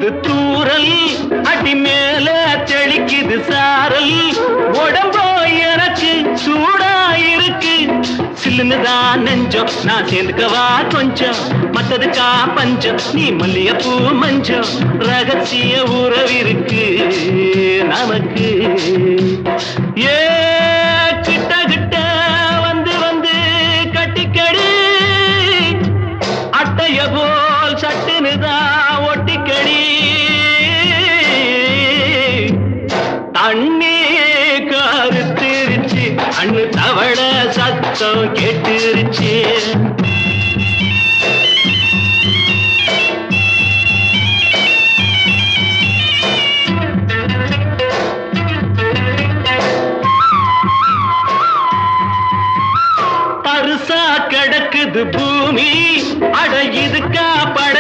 விழுது தூரல் அடி மேல தெளிக்குது சாரல் உடம்போ எனக்கு சூடாயிருக்கு சில்லுன்னுதான் நெஞ்சம் நான் சேர்ந்துக்கவா கொஞ்சம் மத்ததுக்கா பஞ்சம் நீ மல்லிகைப்பூ மஞ்சம் ரகசிய உறவிருக்கு நமக்கு ஏ கிட்ட கிட்ட வந்து வந்து கட்டிக்கடி அட்டைய போல் சட்டுனுதான் ஒட்டிக்கடி தண்ணி கருத்திருச்சு அண்ணு தவள சத்தம் கேட்டுருச்சு